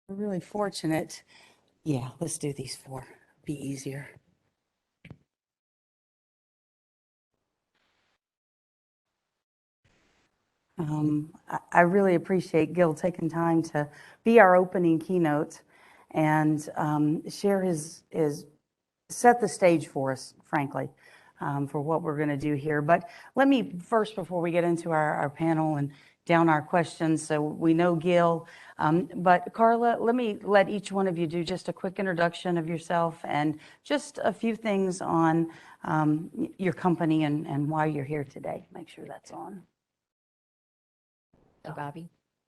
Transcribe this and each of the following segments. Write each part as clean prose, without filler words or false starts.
We're really fortunate. Yeah, let's do these four. Be easier. I really appreciate Gill taking time to be our opening keynote and share his set the stage for us, frankly, for what we're going to do here. But let me first, before we get into our panel and down our questions, so we know Gill, but Carla, let each one of you do just a quick introduction of yourself and just a few things on your company and why you're here today. Make sure that's on. Bobbi,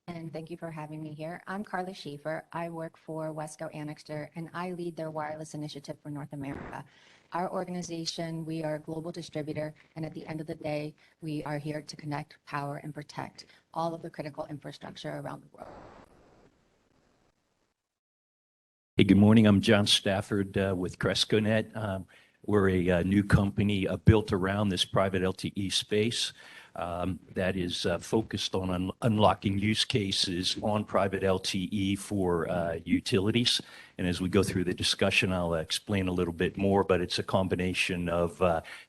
and thank you for having me here. I'm Carla Shaffer. I work for WESCO Anixter, and I lead their wireless initiative for North America. Our organization, we are a global distributor, and at the end of the day, we are here to connect, power, and protect all of the critical infrastructure around the world. Hey, good morning. I'm John Stafford with CrescoNet. We're a new company built around this private LTE space. That is focused on unlocking use cases on private LTE for utilities. And as we go through the discussion, I'll explain a little bit more, but it's a combination of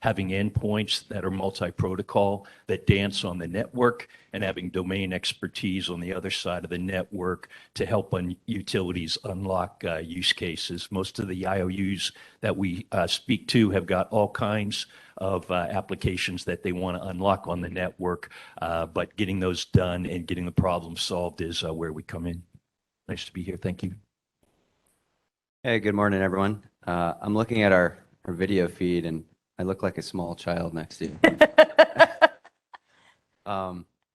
having endpoints that are multi-protocol that dance on the network and having domain expertise on the other side of the network to help utilities unlock use cases. Most of the IOUs that we speak to have got all kinds of applications that they want to unlock on the network, but getting those done and getting the problem solved is where we come in. Nice to be here. Thank you. Hey, good morning, everyone. I'm looking at our video feed, and I look like a small child next to you.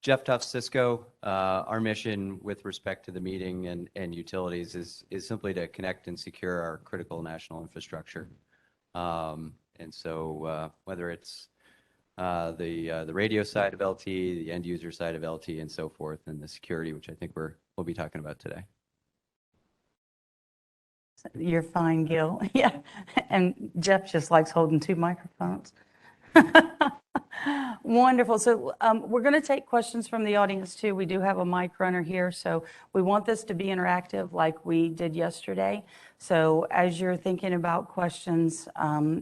Jeff Tufts, Cisco. Our mission with respect to the meeting and utilities is simply to connect and secure our critical national infrastructure. And so whether it's the radio side of LTE, the end user side of LTE, and so forth, and the security, which I think we'll be talking about today. You're fine, Gill. Yeah, and Jeff just likes holding two microphones. Wonderful. So we're going to take questions from the audience too. We do have a mic runner here, so we want this to be interactive like we did yesterday. So as you're thinking about questions,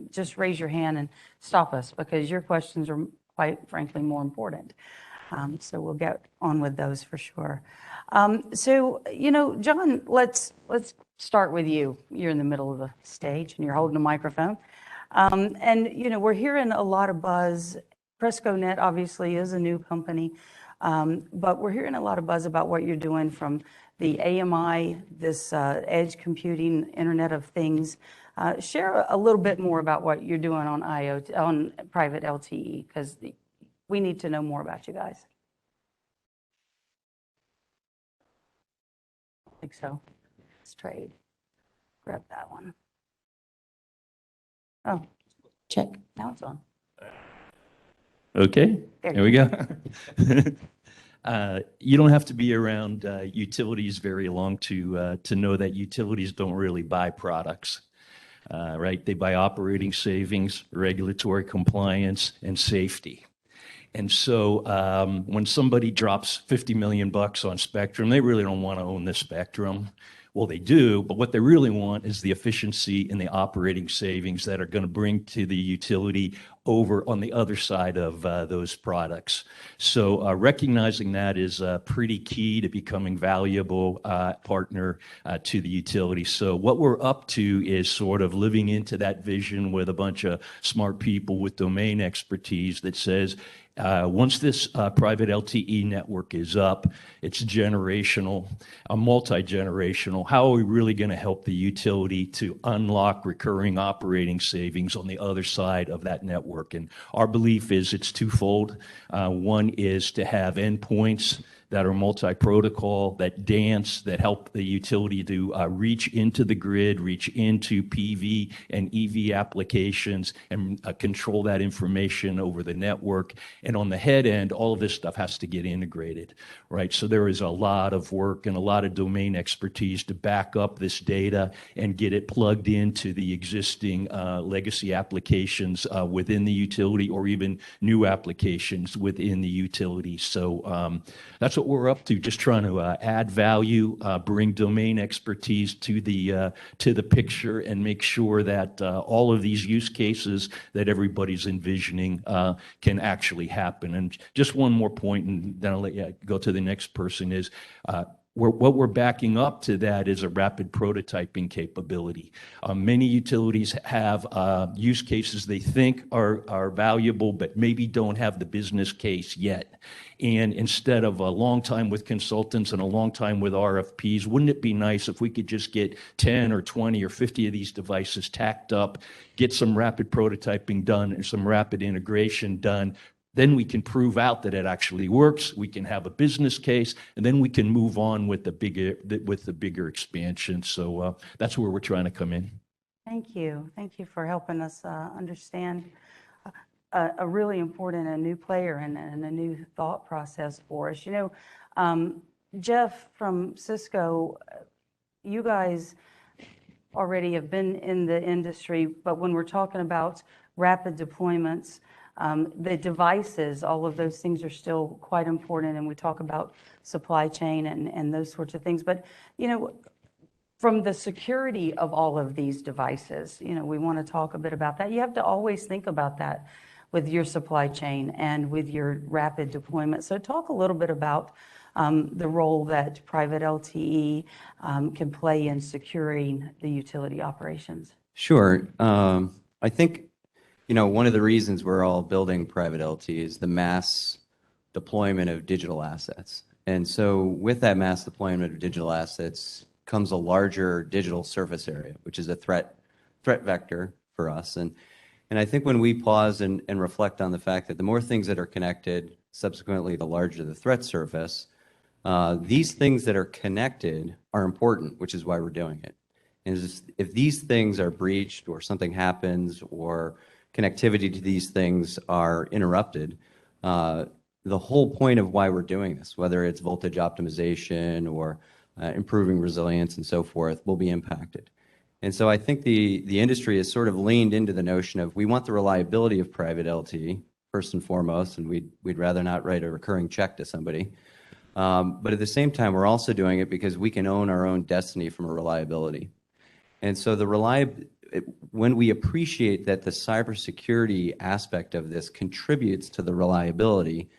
just raise your hand and stop us because your questions are quite frankly more important. So we'll get on with those for sure. So, John, let's start with you. You're in the middle of the stage and you're holding a microphone. And, we're hearing a lot of buzz. CrescoNet obviously is a new company, but we're hearing a lot of buzz about what you're doing from the AMI, this edge computing, Internet of Things. Share a little bit more about what you're doing on IoT, on private LTE, because we need to know more about you guys. I think so. Let's trade. Grab that one. Oh, check. Now it's on. Okay, there we go. You don't have to be around utilities very long to know that utilities don't really buy products, right? They buy operating savings, regulatory compliance, and safety. And so when somebody drops $50 million on spectrum, they really don't want to own this spectrum. Well, they do, but what they really want is the efficiency and the operating savings that are going to bring to the utility over on the other side of those products. So recognizing that is pretty key to becoming valuable partner to the utility. So what we're up to is sort of living into that vision with a bunch of smart people with domain expertise that says, once this private LTE network is up, it's generational, multi-generational. How are we really going to help the utility to unlock recurring operating savings on the other side of that network? And our belief is it's twofold. One is to have endpoints that are multi-protocol, that dance, that help the utility to reach into the grid, reach into PV and EV applications, and control that information over the network. And on the head end, all of this stuff has to get integrated, right? So there is a lot of work and a lot of domain expertise to back up this data and get it plugged into the existing legacy applications within the utility or even new applications within the utility. So that's what what we're up to, just trying to add value, bring domain expertise to the picture, and make sure that all of these use cases that everybody's envisioning can actually happen. And just one more point, and then I'll let you go to the next person, is what we're backing up to that is a rapid prototyping capability. Many utilities have use cases they think are valuable, but maybe don't have the business case yet. And instead of a long time with consultants and a long time with RFPs, wouldn't it be nice if we could just get 10 or 20 or 50 of these devices tacked up, get some rapid prototyping done and some rapid integration done? Then we can prove out that it actually works. We can have a business case, and then we can move on with the bigger expansion. So that's where we're trying to come in. Thank you. Thank you for helping us understand a really important, a new player and a new thought process for us. You know, Jeff from Cisco, you guys already have been in the industry, but when we're talking about rapid deployments, the devices, all of those things are still quite important, and we talk about supply chain and those sorts of things. But, you know, from the security of all of these devices, you know, we want to talk a bit about that. You have to always think about that with your supply chain and with your rapid deployment. So talk a little bit about the role that private LTE can play in securing the utility operations. Sure. I think, you know, one of the reasons we're all building private LTE is the mass deployment of digital assets. And so with that mass deployment of digital assets comes a larger digital surface area, which is a threat vector for us. And I think when we pause and reflect on the fact that the more things that are connected, subsequently the larger the threat surface, these things that are connected are important, which is why we're doing it. And if these things are breached or something happens or connectivity to these things are interrupted, the whole point of why we're doing this, whether it's voltage optimization or improving resilience and so forth, will be impacted. And so I think the industry has sort of leaned into the notion of we want the reliability of private LTE first and foremost, and we'd rather not write a recurring check to somebody. But at the same time, we're also doing it because we can own our own destiny from a reliability. And so when we appreciate that the cybersecurity aspect of this contributes to the reliability,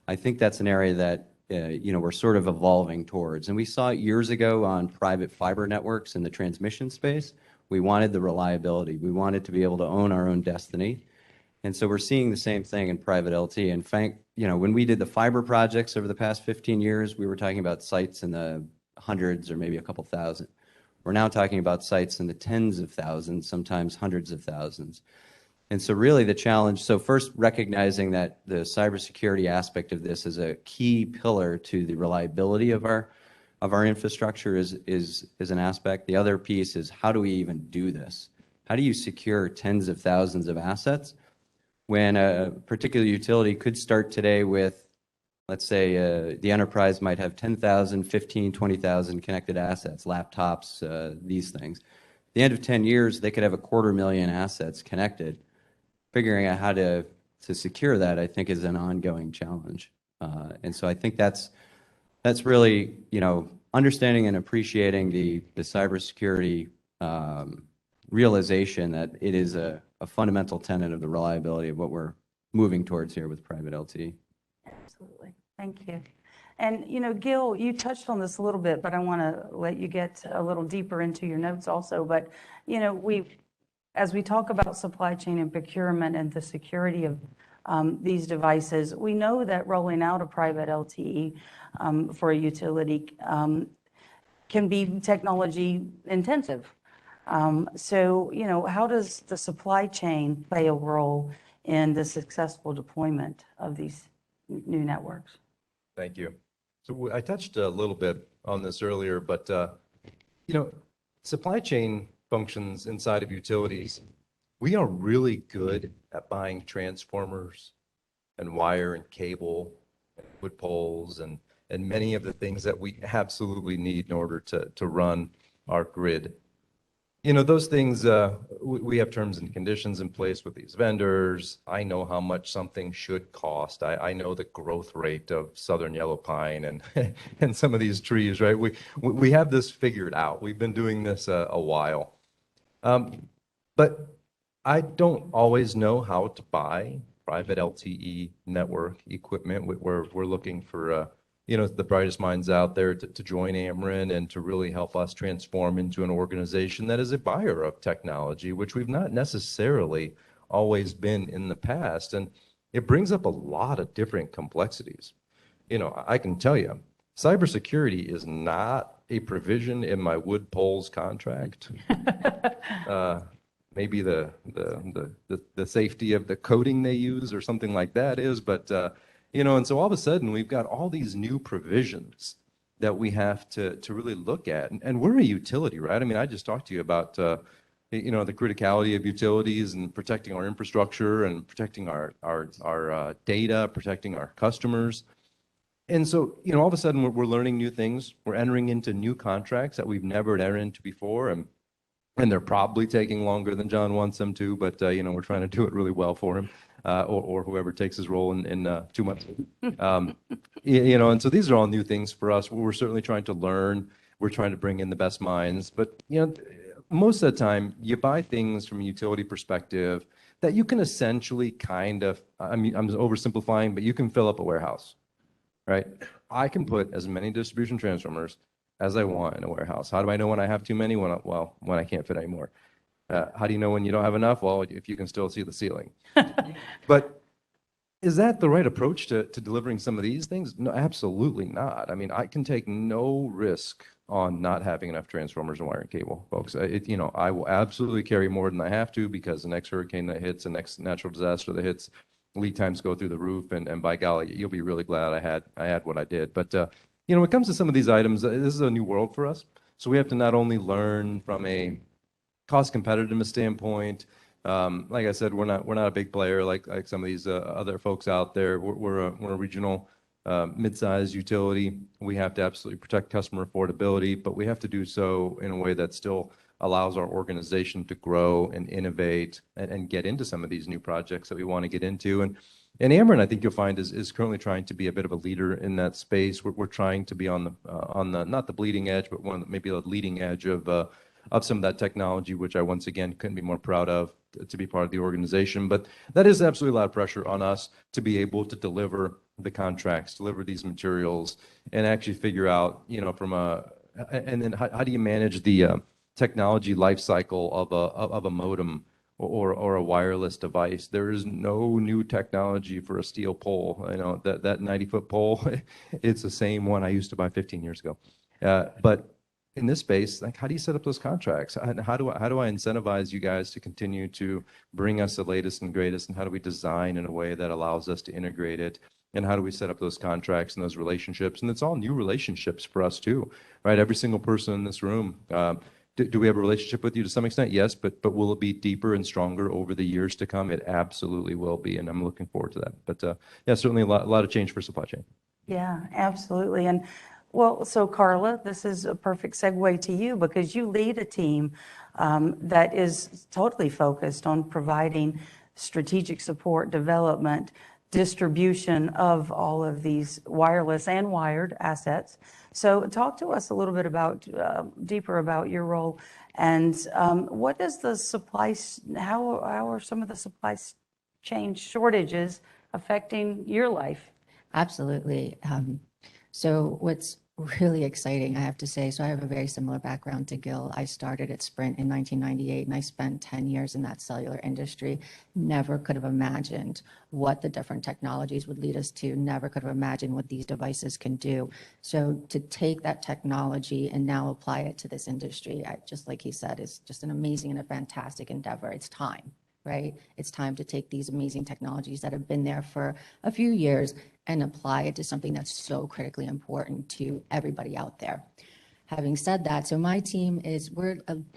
I think that's an area that you know, we're sort of evolving towards. And we saw it years ago on private fiber networks in the transmission space. We wanted the reliability. We wanted to be able to own our own destiny. And so we're seeing the same thing in private LTE. In fact, you know, when we did the fiber projects over the past 15 years, we were talking about sites in the hundreds or maybe a couple thousand. We're now talking about sites in the tens of thousands, sometimes hundreds of thousands. And so really the challenge, so first recognizing that the cybersecurity aspect of this is a key pillar to the reliability of our infrastructure is an aspect. The other piece is how do we even do this? How do you secure tens of thousands of assets when a particular utility could start today with, let's say the enterprise might have 10,000, 15, 20,000 connected assets, laptops, these things. At the end of 10 years, they could have 250,000 assets connected. Figuring out how to secure that, I think, is an ongoing challenge. And so I think that's really, you know, understanding and appreciating the cybersecurity realization that it is a fundamental tenet of the reliability of what we're moving towards here with private LTE. Absolutely. Thank you. And, you know, Gill, you touched on this a little bit, but I want to let you get a little deeper into your notes also. But, you know, as we talk about supply chain and procurement and the security of these devices, we know that rolling out a private LTE for a utility can be technology intensive. So, you know, how does the supply chain play a role in the successful deployment of these new networks? Thank you. So I touched a little bit on this earlier, but, you know, supply chain functions inside of utilities. We are really good at buying transformers and wire and cable and wood poles and many of the things that we absolutely need in order to run our grid. Those things, we have terms and conditions in place with these vendors. I know how much something should cost. I know the growth rate of southern yellow pine and and some of these trees, right? We have this figured out. We've been doing this a while. But I don't always know how to buy private LTE network equipment. We're looking for the brightest minds out there to join Ameren and to really help us transform into an organization that is a buyer of technology, which we've not necessarily always been in the past. And it brings up a lot of different complexities. I can tell you, cybersecurity is not a provision in my wood poles contract. Maybe the safety of the coating they use or something like that is, but and so all of a sudden we've got all these new provisions that we have to really look at, and we're a utility, right? I mean, I just talked to you about the criticality of utilities and protecting our infrastructure and protecting our data, protecting our customers. And so, all of a sudden we're learning new things. We're entering into new contracts that we've never entered into before, and they're probably taking longer than John wants them to, but we're trying to do it really well for him, or whoever takes his role in 2 months. And so these are all new things for us. We're certainly trying to learn. We're trying to bring in the best minds, but most of the time you buy things from a utility perspective that you can essentially kind of, I mean, I'm oversimplifying, but you can fill up a warehouse, right? I can put as many distribution transformers as I want in a warehouse. How do I know when I have too many? When I can't fit anymore. How do you know when you don't have enough? Well, if you can still see the ceiling. But is that the right approach to delivering some of these things? No, absolutely not. I mean, I can take no risk on not having enough transformers and wiring cable, folks. I will absolutely carry more than I have to, because the next hurricane that hits, the next natural disaster that hits, lead times go through the roof, and by golly, you'll be really glad I had what I did. But when it comes to some of these items, this is a new world for us. So we have to not only learn from a cost competitiveness standpoint. Like I said, we're not a big player like some of these other folks out there. We're a regional mid-sized utility. We have to absolutely protect customer affordability, but we have to do so in a way that still allows our organization to grow and innovate and get into some of these new projects that we want to get into. And Ameren, I think you'll find, is currently trying to be a bit of a leader in that space. We're trying to be on the not the bleeding edge, but maybe the leading edge of some of that technology, which I once again couldn't be more proud of to be part of the organization. But that is absolutely a lot of pressure on us to be able to deliver the contracts, deliver these materials, and actually figure out, and then how do you manage the technology life cycle of a modem or a wireless device. There is no new technology for a steel pole. That 90-foot pole, it's the same one I used to buy 15 years ago. But in this space, like, how do you set up those contracts? And how do I incentivize you guys to continue to bring us the latest and greatest? And how do we design in a way that allows us to integrate it? And how do we set up those contracts and those relationships? And it's all new relationships for us too, right? Every single person in this room. Do we have a relationship with you to some extent? Yes, but will it be deeper and stronger over the years to come? It absolutely will be, and I'm looking forward to that. But yeah, certainly a lot of change for supply chain. Yeah, absolutely. And well, so Carla, this is a perfect segue to you, because you lead a team that is totally focused on providing strategic support, development, distribution of all of these wireless and wired assets. So talk to us a little bit about, deeper about your role, and what is the supply, how are some of the supply chain shortages affecting your life? Absolutely. So what's really exciting, I have to say, so I have a very similar background to Gill. I started at Sprint in 1998, and I spent 10 years in that cellular industry. Never could have imagined what the different technologies would lead us to. Never could have imagined what these devices can do. So to take that technology and now apply it to this industry, just like he said, is just an amazing and a fantastic endeavor. It's time. Right? It's time to take these amazing technologies that have been there for a few years and apply it to something that's so critically important to everybody out there. Having said that, so my team is,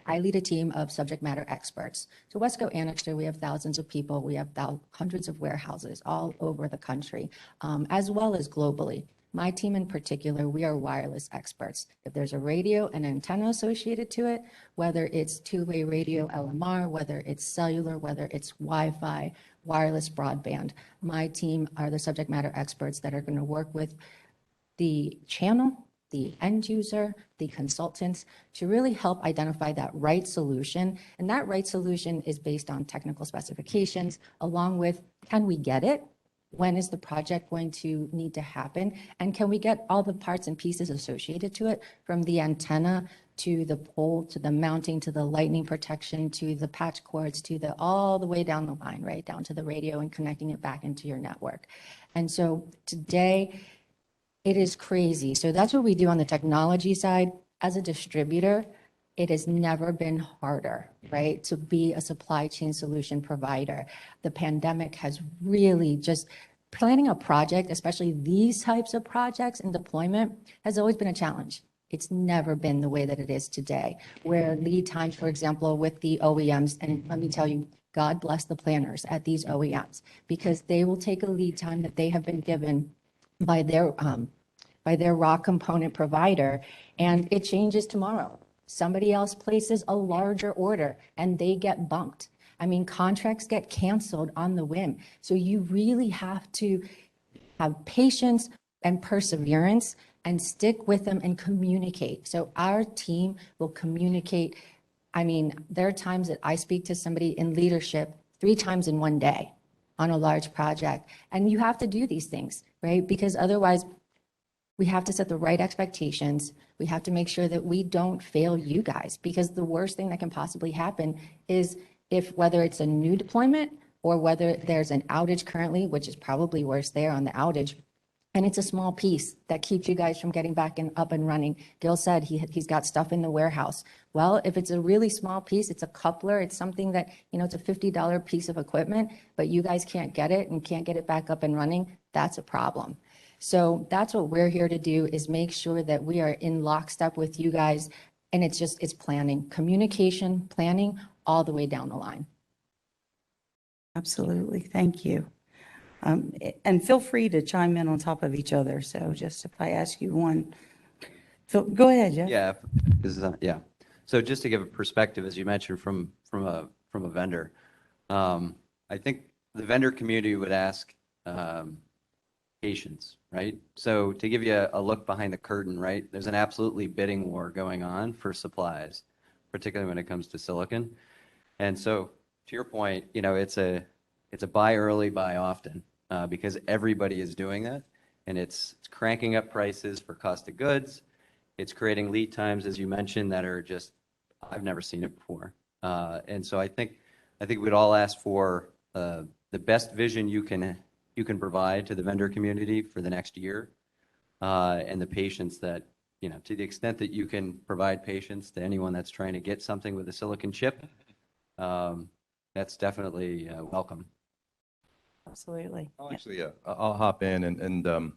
I lead a team of subject matter experts. So WESCO Anixter, we have thousands of people. We have hundreds of warehouses all over the country, as well as globally. My team in particular, we are wireless experts. If there's a radio and antenna associated to it, whether it's two-way radio LMR, whether it's cellular, whether it's Wi-Fi, wireless broadband, my team are the subject matter experts that are going to work with the channel, the end user, the consultants to really help identify that right solution. And that right solution is based on technical specifications along with, can we get it? When is the project going to need to happen? And can we get all the parts and pieces associated to it, from the antenna to the pole, to the mounting, to the lightning protection, to the patch cords, to the all the way down the line, right down to the radio and connecting it back into your network. And so today, it is crazy. So that's what we do on the technology side. As a distributor, it has never been harder, right, to be a supply chain solution provider. The pandemic has really just planning a project, especially these types of projects and deployment, has always been a challenge. It's never been the way that it is today, where lead times, for example, with the OEMs, and let me tell you, God bless the planners at these OEMs, because they will take a lead time that they have been given by their raw component provider, and it changes tomorrow. Somebody else places a larger order and they get bumped. I mean, contracts get canceled on the whim. So you really have to have patience and perseverance and stick with them and communicate. So our team will communicate. I mean, there are times that I speak to somebody in leadership 3 times in one day on a large project. And you have to do these things, right? Because otherwise, we have to set the right expectations. We have to make sure that we don't fail you guys, because the worst thing that can possibly happen is if, whether it's a new deployment or whether there's an outage currently, which is probably worse there on the outage, and it's a small piece that keeps you guys from getting back and up and running. Gill said he's got stuff in the warehouse. Well, if it's a really small piece, it's a coupler, it's something that, it's a $50 piece of equipment, but you guys can't get it and can't get it back up and running, that's a problem. So that's what we're here to do, is make sure that we are in lockstep with you guys. And it's planning, communication, planning all the way down the line. Absolutely. Thank you. And feel free to chime in on top of each other. So just if I ask you one, go ahead, Jeff. Yeah, yeah. So just to give a perspective, as you mentioned, from a vendor, I think the vendor community would ask patience, right? So to give you a look behind the curtain, right? There's an absolutely bidding war going on for supplies, particularly when it comes to silicon. And so to your point, it's a buy early, buy often, because everybody is doing that, and it's cranking up prices for cost of goods. It's creating lead times, as you mentioned, that are just, I've never seen it before. And so I think we'd all ask for the best vision you can provide to the vendor community for the next year, and the patience that, to the extent that you can provide patience to anyone that's trying to get something with a silicon chip, that's definitely welcome. Absolutely. Actually, I'll hop in and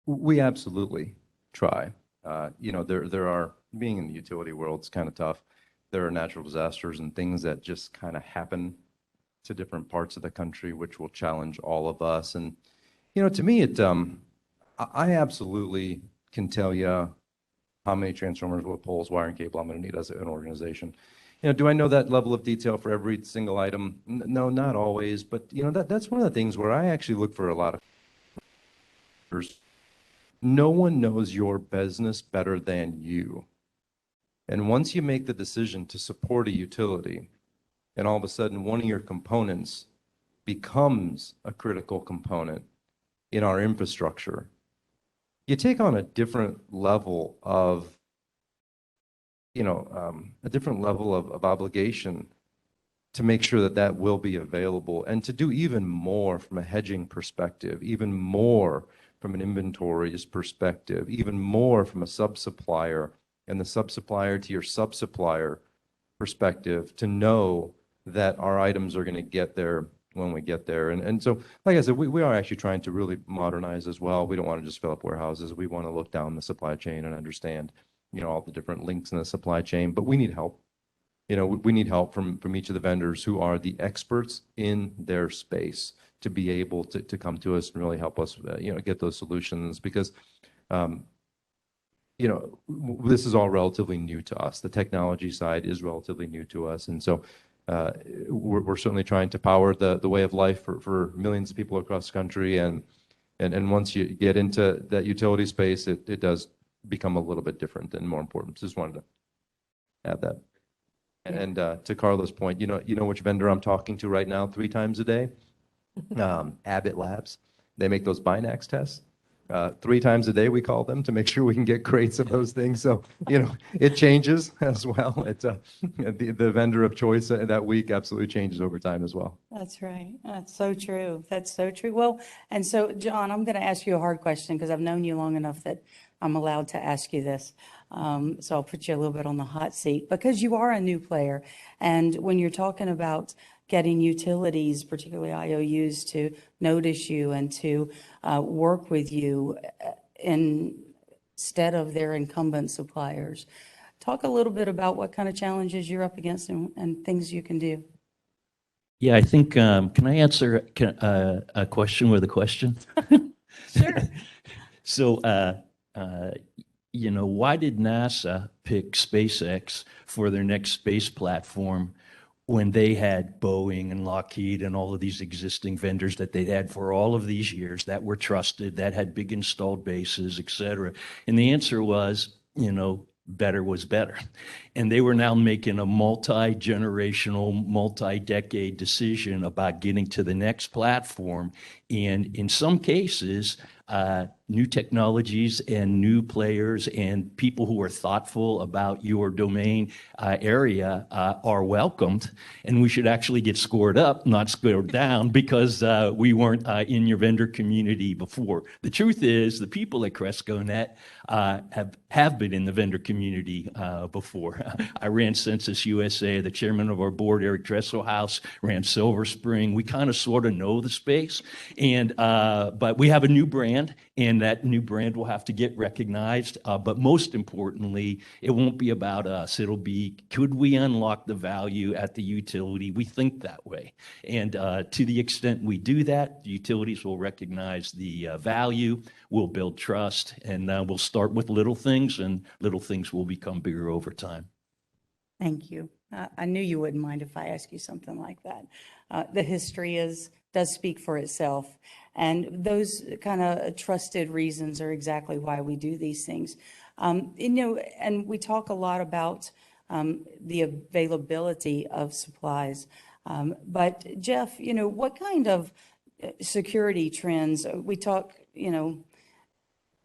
we absolutely try. There are, being in the utility world, it's kind of tough. There are natural disasters and things that just kind of happen to different parts of the country, which will challenge all of us. And, to me, I absolutely can tell you how many transformers, what poles, wire, and cable I'm going to need as an organization. Do I know that level of detail for every single item? No, not always. But, that's one of the things where I actually look for a lot of. No one knows your business better than you. And once you make the decision to support a utility, and all of a sudden one of your components becomes a critical component in our infrastructure, you take on a different level of, of obligation to make sure that that will be available, and to do even more from a hedging perspective, even more from an inventories perspective, even more from a sub-supplier and the sub-supplier to your sub-supplier perspective, to know that our items are going to get there when we get there. And so, like I said, we are actually trying to really modernize as well. We don't want to just fill up warehouses. We want to look down the supply chain and understand, all the different links in the supply chain, but we need help. We need help from each of the vendors who are the experts in their space to be able to come to us and really help us, get those solutions because, this is all relatively new to us. The technology side is relatively new to us. And so we're certainly trying to power the way of life for millions of people across the country. And once you get into that utility space, it does become a little bit different and more important. Just wanted to add that. And to Carla's point, you know which vendor I'm talking to right now 3 times a day? Abbott Labs. They make those Binax tests. 3 times a day we call them to make sure we can get crates of those things. So, it changes as well. It's the vendor of choice that week absolutely changes over time as well. That's right. That's so true. That's so true. Well, and so, John, I'm going to ask you a hard question because I've known you long enough that I'm allowed to ask you this. So I'll put you a little bit on the hot seat because you are a new player. And when you're talking about getting utilities, particularly IOUs, to notice you and to work with you instead of their incumbent suppliers, talk a little bit about what kind of challenges you're up against and things you can do. Yeah, I think, can I answer a question with a question? Sure. So, why did NASA pick SpaceX for their next space platform when they had Boeing and Lockheed and all of these existing vendors that they'd had for all of these years that were trusted, that had big installed bases, et cetera? And the answer was, better was better. And they were now making a multi-generational, multi-decade decision about getting to the next platform. And in some cases, new technologies and new players and people who are thoughtful about your domain area are welcomed. And we should actually get scored up, not scored down, because we weren't in your vendor community before. The truth is, the people at CrescoNet have been in the vendor community before. I ran Census USA. The chairman of our board, Eric Dresselhaus, ran Silver Spring. We kind of sort of know the space. And but we have a new brand, and that new brand will have to get recognized. But most importantly, it won't be about us. It'll be, could we unlock the value at the utility? We think that way. And to the extent we do that, the utilities will recognize the value, we'll build trust, and we'll start with little things, and little things will become bigger over time. Thank you. I knew you wouldn't mind if I asked you something like that. The history does speak for itself. And those kind of trusted reasons are exactly why we do these things. And we talk a lot about the availability of supplies. But Jeff, what kind of security trends, we talk,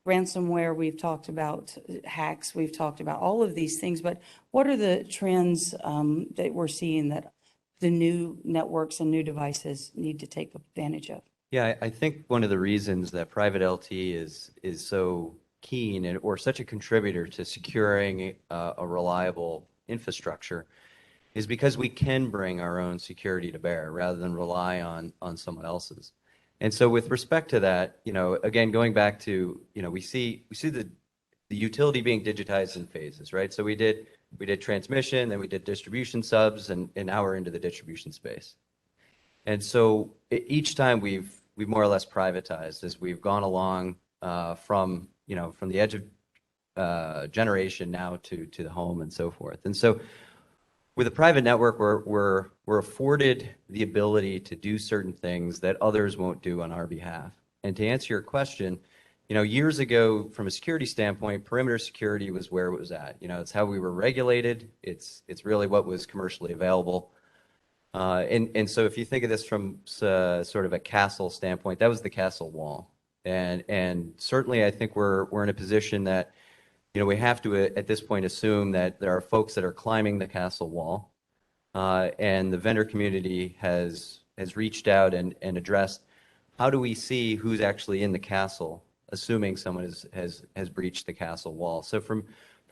ransomware, we've talked about hacks, we've talked about all of these things, but what are the trends that we're seeing that the new networks and new devices need to take advantage of? Yeah, I think one of the reasons that private LTE is so keen or such a contributor to securing a reliable infrastructure is because we can bring our own security to bear rather than rely on someone else's. And so with respect to that, again, going back to, we see the utility being digitized in phases, right? So we did transmission, then we did distribution subs, and now we're into the distribution space. And so each time we've more or less privatized as we've gone along from the edge of generation now to the home and so forth. And so with a private network, we're afforded the ability to do certain things that others won't do on our behalf. And to answer your question, years ago, from a security standpoint, perimeter security was where it was at. It's how we were regulated. It's really what was commercially available. And so if you think of this from sort of a castle standpoint, that was the castle wall. And certainly I think we're in a position that, we have to, at this point, assume that there are folks that are climbing the castle wall, and the vendor community has reached out and addressed, how do we see who's actually in the castle, assuming someone has breached the castle wall? So from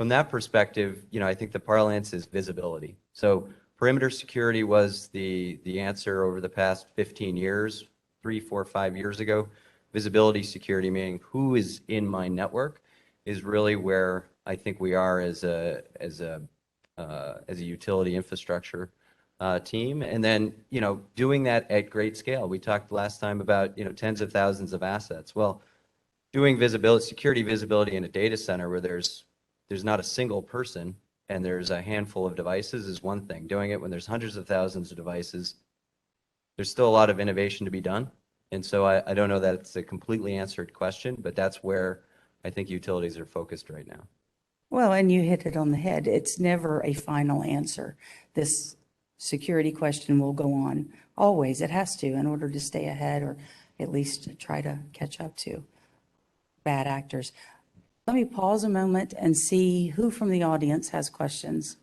that perspective, I think the parlance is visibility. So perimeter security was the answer over the past 15 years, 3, 4, 5 years ago. Visibility security, meaning who is in my network, is really where I think we are as a utility infrastructure team. And then, doing that at great scale. We talked last time about, tens of thousands of assets. Well, doing security visibility in a data center where there's not a single person and there's a handful of devices is one thing. Doing it when there's hundreds of thousands of devices, there's still a lot of innovation to be done. And so I don't know that it's a completely answered question, but that's where I think utilities are focused right now. Well, and you hit it on the head. It's never a final answer. This security question will go on always. It has to in order to stay ahead or at least to try to catch up to bad actors. Let me pause a moment and see who from the audience has questions.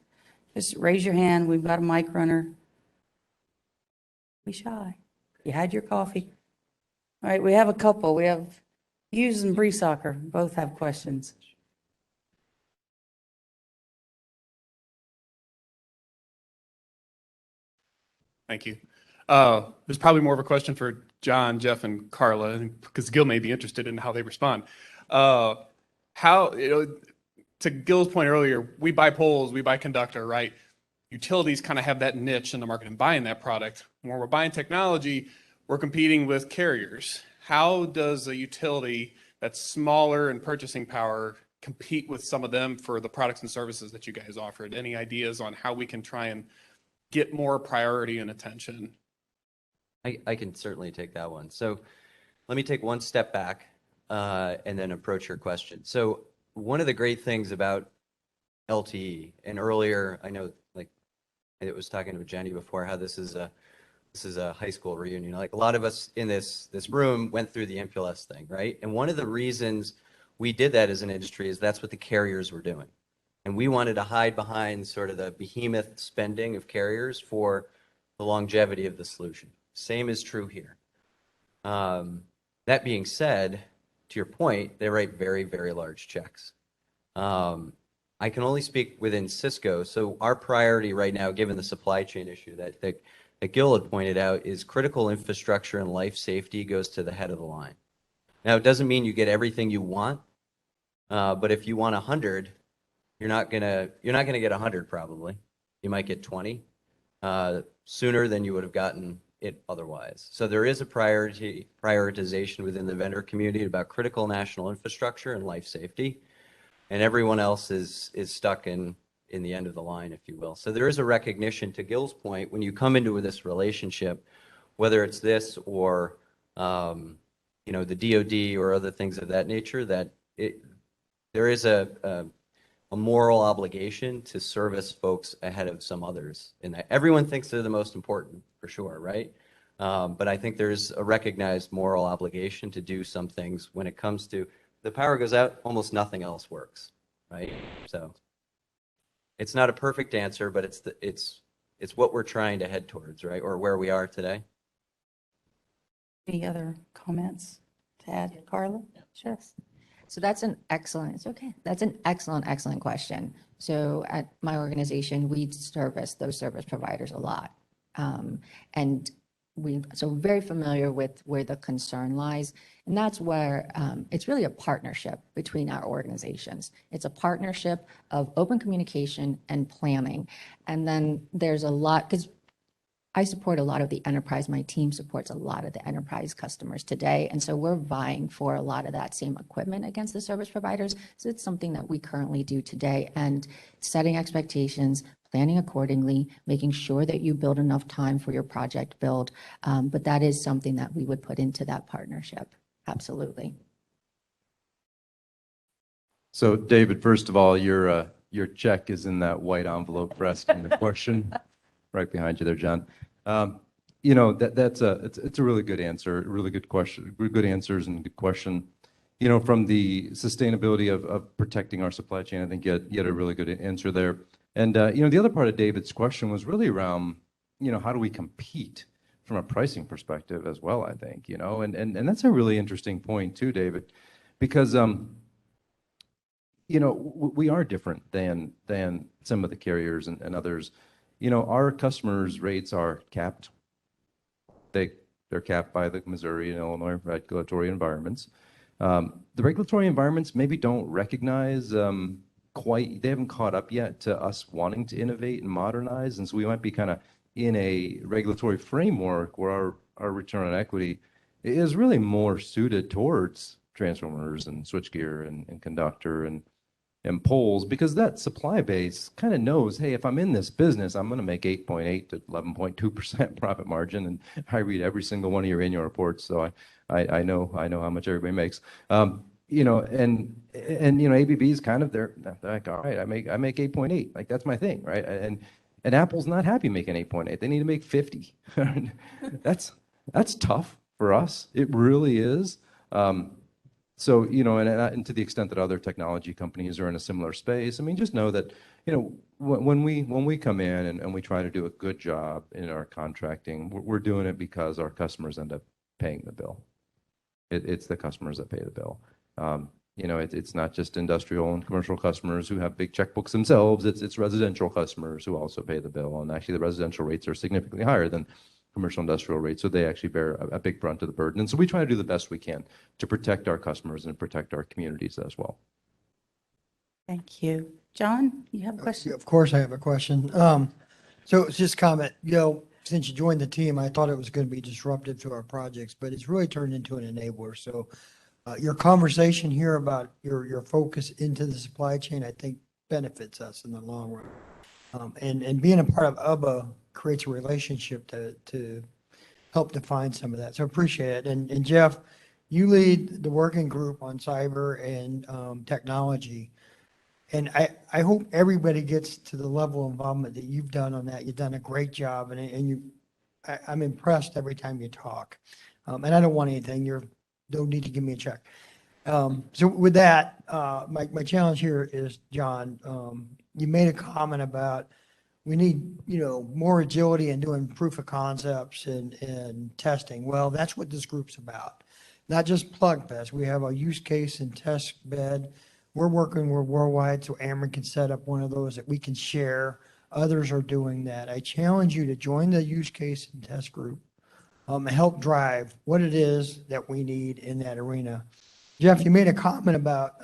Just raise your hand. We've got a mic runner. Be shy. You had your coffee. All right, we have a couple. We have Hughes and Breesacker. Both have questions. Thank you. There's probably more of a question for John, Jeff, and Carla, because Gill may be interested in how they respond. To Gill's point earlier, we buy poles, we buy conductor, right? Utilities kind of have that niche in the market and buying that product. When we're buying technology, we're competing with carriers. How does a utility that's smaller in purchasing power compete with some of them for the products and services that you guys offered? Any ideas on how we can try and get more priority and attention? I can certainly take that one. So let me take one step back and then approach your question. So one of the great things about LTE, and earlier, I know, like, I was talking to Jenny before, how this is a high school reunion. Like, a lot of us in this room went through the MPLS thing, right? And one of the reasons we did that as an industry is that's what the carriers were doing. And we wanted to hide behind sort of the behemoth spending of carriers for the longevity of the solution. Same is true here. That being said, to your point, they write very, very large checks. I can only speak within Cisco. So our priority right now, given the supply chain issue that Gill had pointed out, is critical infrastructure and life safety goes to the head of the line. Now, it doesn't mean you get everything you want, but if you want 100, you're not gonna get 100 probably. You might get 20 sooner than you would have gotten it otherwise. So there is a prioritization within the vendor community about critical national infrastructure and life safety, and everyone else is stuck in the end of the line, if you will. So there is a recognition, to Gill's point, when you come into this relationship, whether it's this or the DoD or other things of that nature, that there is a moral obligation to service folks ahead of some others. And that everyone thinks they're the most important, for sure, right? But I think there's a recognized moral obligation to do some things when it comes to the power goes out, almost nothing else works, right? So it's not a perfect answer, but it's what we're trying to head towards, right? Or where we are today. Any other comments to add, Carla? Sure. So that's an excellent, it's okay. That's an excellent question. So at my organization, we service those service providers a lot. And so very familiar with where the concern lies. And that's where it's really a partnership between our organizations. It's a partnership of open communication and planning. And then there's a lot, because I support a lot of the enterprise. My team supports a lot of the enterprise customers today. And so we're vying for a lot of that same equipment against the service providers. So it's something that we currently do today, and setting expectations, planning accordingly, making sure that you build enough time for your project build. But that is something that we would put into that partnership. Absolutely. So David, first of all, your check is in that white envelope rest in the question right behind you there, John. It's a really good answer, really good question, good answers and good question. From the sustainability of protecting our supply chain, I think you had a really good answer there. And, the other part of David's question was really around, how do we compete from a pricing perspective as well, I think, and that's a really interesting point too, David, because, we are different than some of the carriers and others. Our customers' rates are capped. They're capped by the Missouri and Illinois regulatory environments. The regulatory environments maybe don't recognize they haven't caught up yet to us wanting to innovate and modernize. And so we might be kind of in a regulatory framework where our return on equity is really more suited towards transformers and switchgear and conductor and poles, because that supply base kind of knows, hey, if I'm in this business, I'm going to make 8.8 to 11.2% profit margin. And I read every single one of your annual reports, so I know how much everybody makes. You know, and you know, ABB is kind of they're like, all right, I make 8.8, like that's my thing, right? And Apple's not happy making 8.8. They need to make 50. That's tough for us. It really is. So, you know, and to the extent that other technology companies are in a similar space, I mean, just know that, you know, when we come in and we try to do a good job in our contracting, we're doing it because our customers end up paying the bill. It's the customers that pay the bill. You know, it's not just industrial and commercial customers who have big checkbooks themselves. It's residential customers who also pay the bill. And actually, the residential rates are significantly higher than commercial industrial rates, so they actually bear a big brunt of the burden. And so we try to do the best we can to protect our customers and protect our communities as well. Thank you. John, you have a question? Of course, I have a question. So it's just a comment, you know, since you joined the team, I thought it was going to be disruptive to our projects, but it's really turned into an enabler. So your conversation here about your focus into the supply chain, I think benefits us in the long run. And being a part of UBBA creates a relationship to help define some of that. So I appreciate it. And Jeff, you lead the working group on cyber and technology. And I hope everybody gets to the level of involvement that you've done on that. You've done a great job, and I'm impressed every time you talk. And I don't want anything. You don't need to give me a check. So with that, my challenge here is, John, you made a comment about we need, you know, more agility in doing proof of concepts and testing. Well, that's what this group's about. Not just Plugfest. We have a use case and test bed. We're working with worldwide, so Ameren can set up one of those that we can share. Others are doing that. I challenge you to join the use case and test group, and help drive what it is that we need in that arena. Jeff, you made a comment about,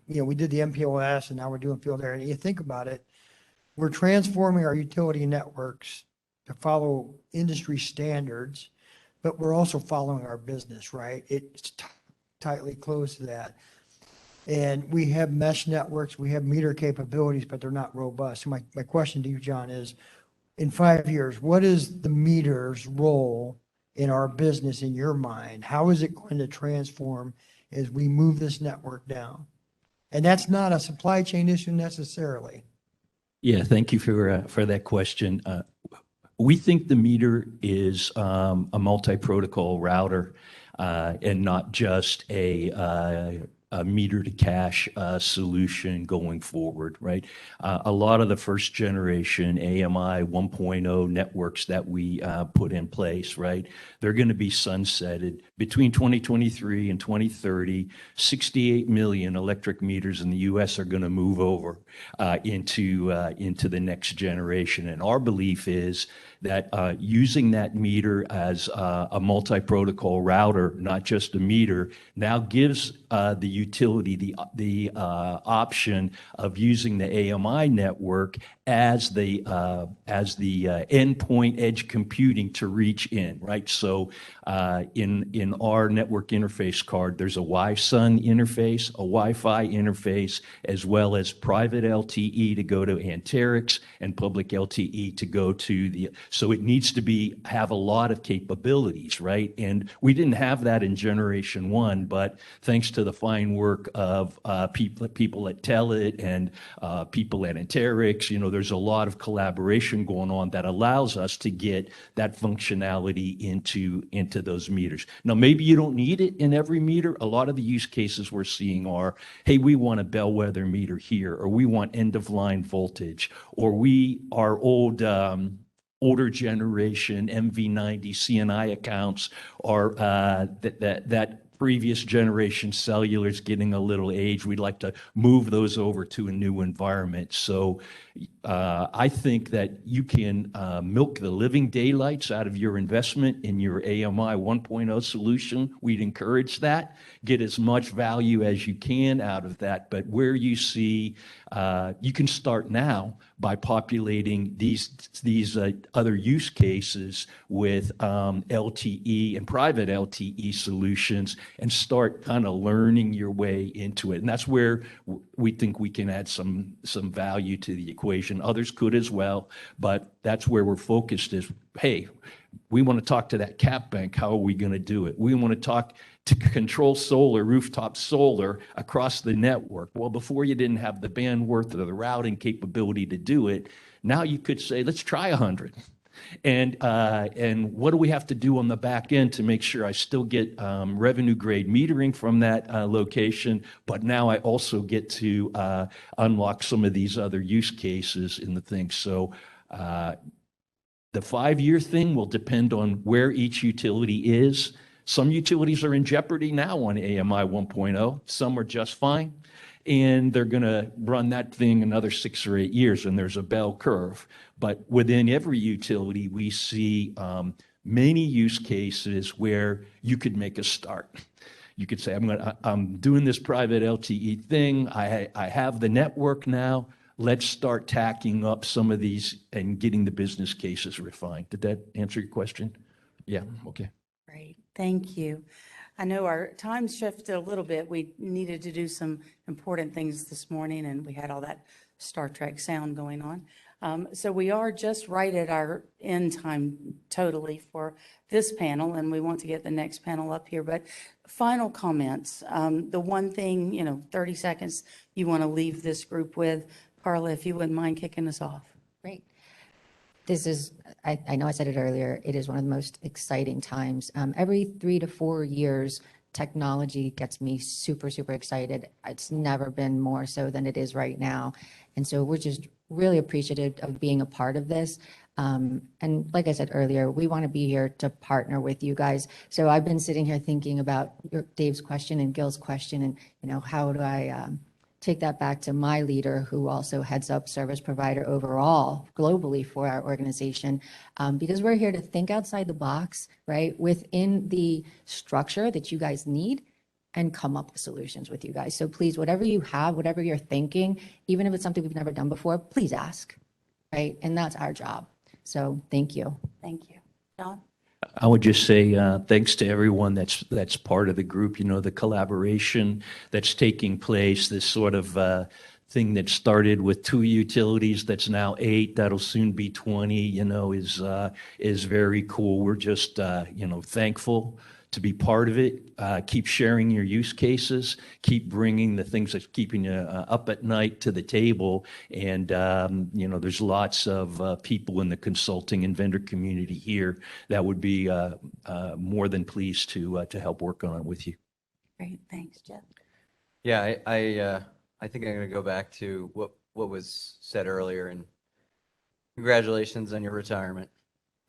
you know, we did the MPLS and now we're doing field area. And you think about it, we're transforming our utility networks to follow industry standards, but we're also following our business, right? It's tightly close to that. And we have mesh networks, we have meter capabilities, but they're not robust. So my question to you, John, is in 5 years, what is the meter's role in our business in your mind? How is it going to transform as we move this network down? And that's not a supply chain issue necessarily. Yeah, thank you for that question. We think the meter is a multi-protocol router and not just a meter to cash solution going forward, right? A lot of the first generation AMI 1.0 networks that we put in place, right? They're going to be sunsetted between 2023 and 2030. 68 million electric meters in the U.S. are going to move over into the next generation. And our belief is that using that meter as a multi-protocol router, not just a meter, now gives the utility the option of using the AMI network as the endpoint edge computing to reach in, right? So in our network interface card, there's a Wi-SUN interface, a Wi-Fi interface, as well as private LTE to go to Anterix and public LTE to go to the. So it needs to have a lot of capabilities, right? And we didn't have that in generation one, but thanks to the fine work of people at Telit and people at Anterix, you know, there's a lot of collaboration going on that allows us to get that functionality into those meters. Now, maybe you don't need it in every meter. A lot of the use cases we're seeing are, hey, we want a bellwether meter here, or we want end-of-line voltage, or our older generation MV90 CNI accounts are that previous generation cellular is getting a little age. We'd like to move those over to a new environment. So I think that you can milk the living daylights out of your investment in your AMI 1.0 solution. We'd encourage that. Get as much value as you can out of that. But where you see, you can start now by populating these other use cases with LTE and private LTE solutions and start kind of learning your way into it. And that's where we think we can add some value to the equation. Others could as well, but that's where we're focused is, hey, we want to talk to that cap bank. How are we going to do it? We want to talk to control solar, rooftop solar across the network. Well, before you didn't have the bandwidth or the routing capability to do it. Now you could say, let's try 100. And what do we have to do on the back end to make sure I still get revenue grade metering from that location, but now I also get to unlock some of these other use cases in the thing. So the 5-year thing will depend on where each utility is. Some utilities are in jeopardy now on AMI 1.0. Some are just fine. And they're going to run that thing another 6 or 8 years, and there's a bell curve. But within every utility, we see many use cases where you could make a start. You could say, I'm doing this private LTE thing. I have the network now. Let's start tacking up some of these and getting the business cases refined. Did that answer your question? Yeah, okay. Great, thank you. I know our time shifted a little bit. We needed to do some important things this morning, and we had all that Star Trek sound going on. So we are just right at our end time totally for this panel, and we want to get the next panel up here. But final comments, the one thing, 30 seconds you want to leave this group with. Carla, if you wouldn't mind kicking us off. Great. This is, I know I said it earlier, it is one of the most exciting times. Every 3 to 4 years, technology gets me super, super excited. It's never been more so than it is right now. And so we're just really appreciative of being a part of this. And like I said earlier, we want to be here to partner with you guys. So I've been sitting here thinking about Dave's question and Gil's question and, how do I take that back to my leader who also heads up service provider overall globally for our organization, because we're here to think outside the box, right, within the structure that you guys need and come up with solutions with you guys. So please, whatever you have, whatever you're thinking, even if it's something we've never done before, please ask, right? And that's our job. So thank you. Thank you. John? I would just say thanks to everyone that's part of the group, the collaboration that's taking place, this sort of thing that started with 2 utilities that's now 8, that'll soon be 20, is very cool. We're just, thankful to be part of it. Keep sharing your use cases. Keep bringing the things that's keeping you up at night to the table. And, there's lots of people in the consulting and vendor community here that would be more than pleased to help work on it with you. Great, thanks, Jeff. Yeah, I think I'm going to go back to what was said earlier, and congratulations on your retirement.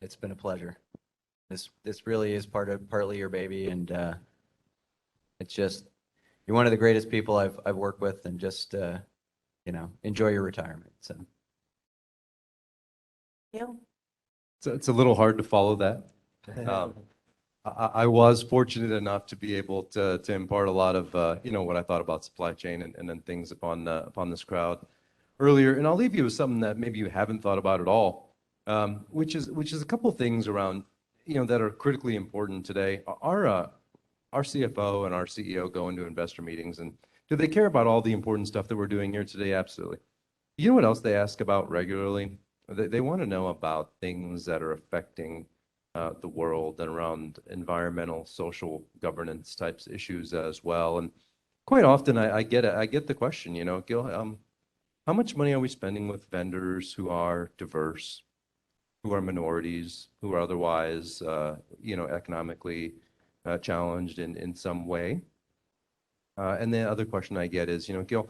It's been a pleasure. This really is partly your baby, and it's just, you're one of the greatest people I've worked with, and just enjoy your retirement. So Gill? It's a little hard to follow that. I was fortunate enough to be able to impart a lot of what I thought about supply chain and then things upon this crowd earlier. And I'll leave you with something that maybe you haven't thought about at all, which is a couple things around that are critically important today. Our CFO and our CEO go into investor meetings, and do they care about all the important stuff that we're doing here today? Absolutely. You know what else they ask about regularly? They want to know about things that are affecting the world and around environmental, social governance types issues as well. And quite often I get the question, Gill, how much money are we spending with vendors who are diverse, who are minorities, who are otherwise, economically challenged in some way? And the other question I get is, Gill,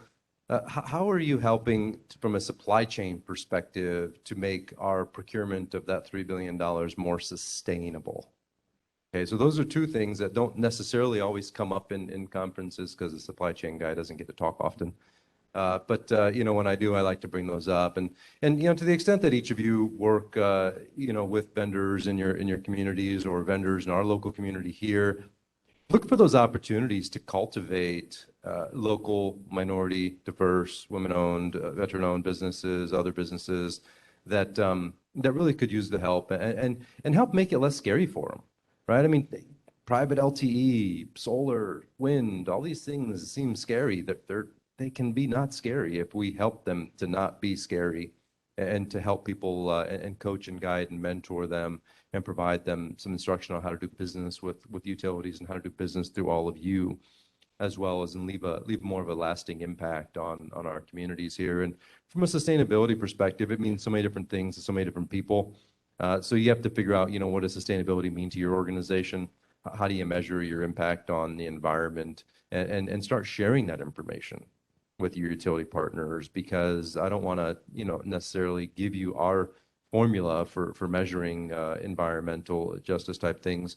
how are you helping from a supply chain perspective to make our procurement of that $3 billion more sustainable? Okay, so those are two things that don't necessarily always come up in conferences because the supply chain guy doesn't get to talk often. But when I do, I like to bring those up. And to the extent that each of you work, with vendors in your communities or vendors in our local community here, look for those opportunities to cultivate local, minority, diverse, women-owned, veteran-owned businesses, other businesses that really could use the help and help make it less scary for them, right? I mean, private LTE, solar, wind, all these things seem scary. They can be not scary if we help them to not be scary and to help people and coach and guide and mentor them and provide them some instruction on how to do business with utilities and how to do business through all of you, as well as and leave more of a lasting impact on our communities here. And from a sustainability perspective, it means so many different things to so many different people. So you have to figure out, what does sustainability mean to your organization? How do you measure your impact on the environment and start sharing that information with your utility partners? Because I don't want to, necessarily give you our formula for measuring environmental justice type things.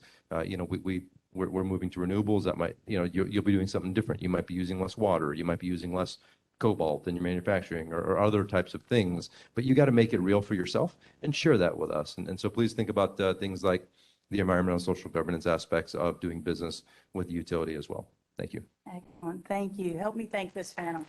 We're moving to renewables. That might, you'll be doing something different. You might be using less water. You might be using less cobalt in your manufacturing or other types of things. But you got to make it real for yourself and share that with us. And so please think about things like the environmental and social governance aspects of doing business with the utility as well. Thank you. Excellent. Thank you. Help me thank this panel.